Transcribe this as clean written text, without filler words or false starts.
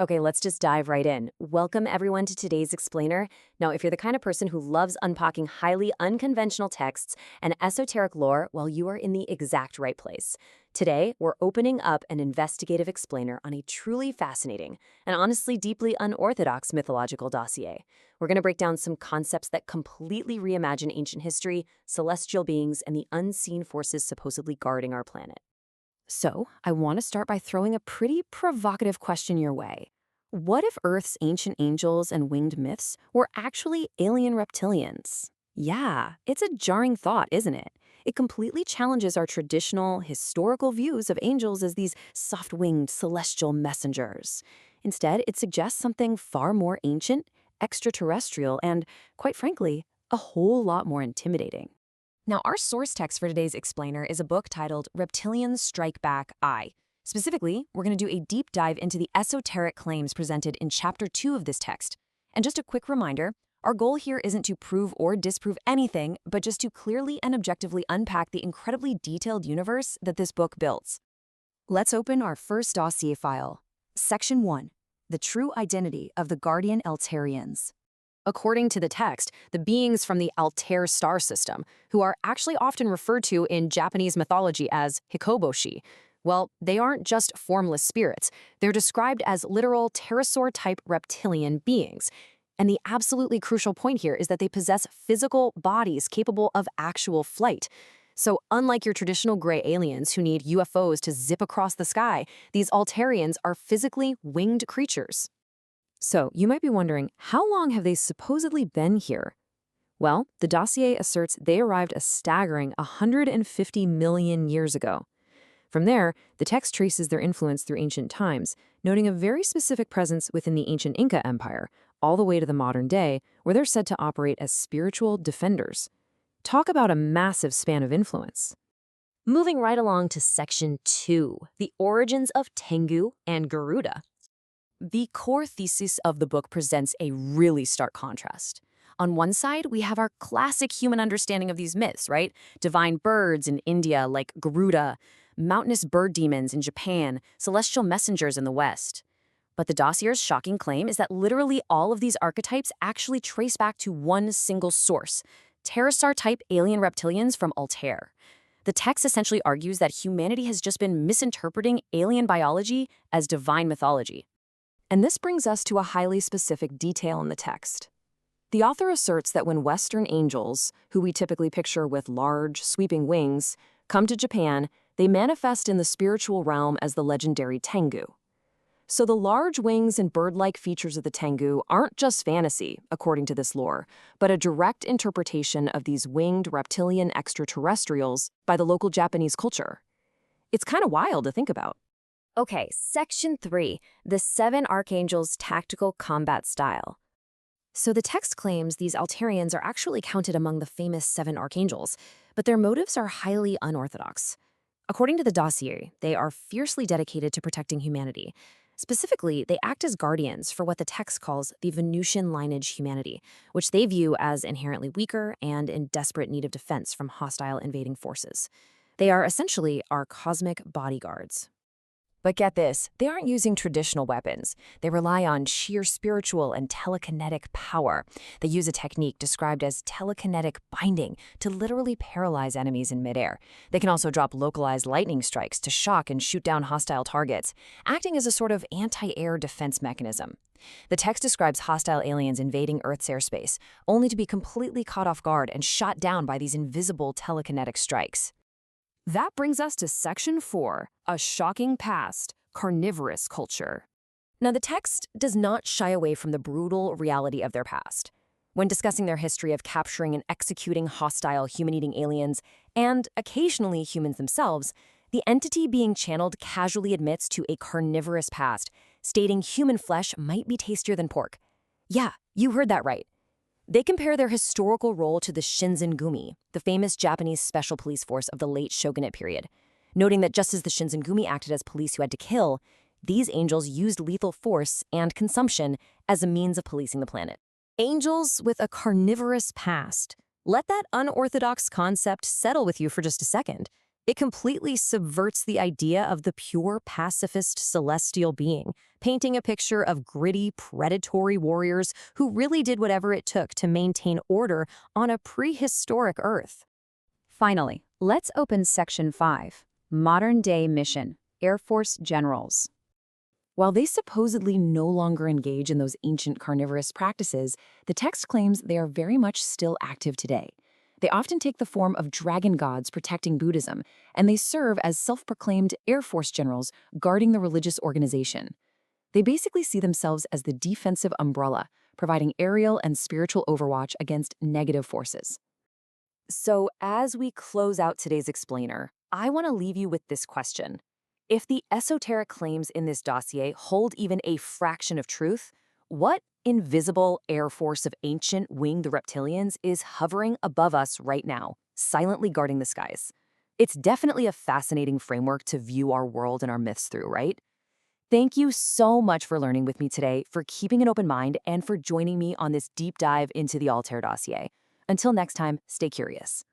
Okay, let's just dive right in. Welcome everyone to today's explainer. Now, if you're the kind of person who loves unpacking highly unconventional texts and esoteric lore, well, you are in the exact right place. Today, we're opening up an investigative explainer on a truly fascinating and honestly deeply unorthodox mythological dossier. We're going to break down some concepts that completely reimagine ancient history, celestial beings, and the unseen forces supposedly guarding our planet. So, I want to start by throwing a pretty provocative question your way. What if Earth's ancient angels and winged myths were actually alien reptilians? Yeah, it's a jarring thought, isn't it? It completely challenges our traditional, historical views of angels as these soft-winged celestial messengers. Instead, it suggests something far more ancient, extraterrestrial, and, quite frankly, a whole lot more intimidating. Now, our source text for today's explainer is a book titled Reptilians Strike Back I. Specifically, we're going to do a deep dive into the esoteric claims presented in Chapter 2 of this text. And just a quick reminder, our goal here isn't to prove or disprove anything, but just to clearly and objectively unpack the incredibly detailed universe that this book builds. Let's open our first dossier file. Section 1. The True Identity of the Guardian Altarians. According to the text, the beings from the Altair star system, who are actually often referred to in Japanese mythology as hikoboshi, well, they aren't just formless spirits. They're described as literal pterosaur-type reptilian beings. And the absolutely crucial point here is that they possess physical bodies capable of actual flight. So unlike your traditional gray aliens who need UFOs to zip across the sky, these Altarians are physically winged creatures. So, you might be wondering, how long have they supposedly been here? Well, the dossier asserts they arrived a staggering 150 million years ago. From there, the text traces their influence through ancient times, noting a very specific presence within the ancient Inca Empire, all the way to the modern day, where they're said to operate as spiritual defenders. Talk about a massive span of influence. Moving right along to Section 2, the origins of Tengu and Garuda. The core thesis of the book presents a really stark contrast. On one side, we have our classic human understanding of these myths, right? Divine birds in India like Garuda, mountainous bird demons in Japan, celestial messengers in the West. But the dossier's shocking claim is that literally all of these archetypes actually trace back to one single source, pterosaur-type alien reptilians from Altair. The text essentially argues that humanity has just been misinterpreting alien biology as divine mythology. And this brings us to a highly specific detail in the text. The author asserts that when Western angels, who we typically picture with large, sweeping wings, come to Japan, they manifest in the spiritual realm as the legendary Tengu. So the large wings and bird-like features of the Tengu aren't just fantasy, according to this lore, but a direct interpretation of these winged reptilian extraterrestrials by the local Japanese culture. It's kind of wild to think about. Okay, Section 3, the 7 Archangels' Tactical Combat Style. So the text claims these Altarians are actually counted among the famous 7 Archangels, but their motives are highly unorthodox. According to the dossier, they are fiercely dedicated to protecting humanity. Specifically, they act as guardians for what the text calls the Venusian lineage humanity, which they view as inherently weaker and in desperate need of defense from hostile invading forces. They are essentially our cosmic bodyguards. But get this, they aren't using traditional weapons. They rely on sheer spiritual and telekinetic power. They use a technique described as telekinetic binding to literally paralyze enemies in midair. They can also drop localized lightning strikes to shock and shoot down hostile targets, acting as a sort of anti-air defense mechanism. The text describes hostile aliens invading Earth's airspace, only to be completely caught off guard and shot down by these invisible telekinetic strikes. That brings us to Section 4, a shocking past, carnivorous culture. Now, the text does not shy away from the brutal reality of their past. When discussing their history of capturing and executing hostile human-eating aliens, and occasionally humans themselves, the entity being channeled casually admits to a carnivorous past, stating human flesh might be tastier than pork. Yeah, you heard that right. They compare their historical role to the Shinzengumi, the famous Japanese special police force of the late shogunate period, noting that just as the Shinzengumi acted as police who had to kill, these angels used lethal force and consumption as a means of policing the planet. Angels with a carnivorous past. Let that unorthodox concept settle with you for just a second. It completely subverts the idea of the pure pacifist celestial being, painting a picture of gritty, predatory warriors who really did whatever it took to maintain order on a prehistoric Earth. Finally, let's open Section 5, Modern-Day Mission, Air Force Generals. While they supposedly no longer engage in those ancient carnivorous practices, the text claims they are very much still active today. They often take the form of dragon gods protecting Buddhism, and they serve as self-proclaimed Air Force generals guarding the religious organization. They basically see themselves as the defensive umbrella, providing aerial and spiritual overwatch against negative forces. So as we close out today's explainer, I want to leave you with this question. If the esoteric claims in this dossier hold even a fraction of truth, what invisible air force of ancient winged reptilians is hovering above us right now, silently guarding the skies? It's definitely a fascinating framework to view our world and our myths through, right? Thank you so much for learning with me today, for keeping an open mind, and for joining me on this deep dive into the Altair dossier. Until next time, stay curious.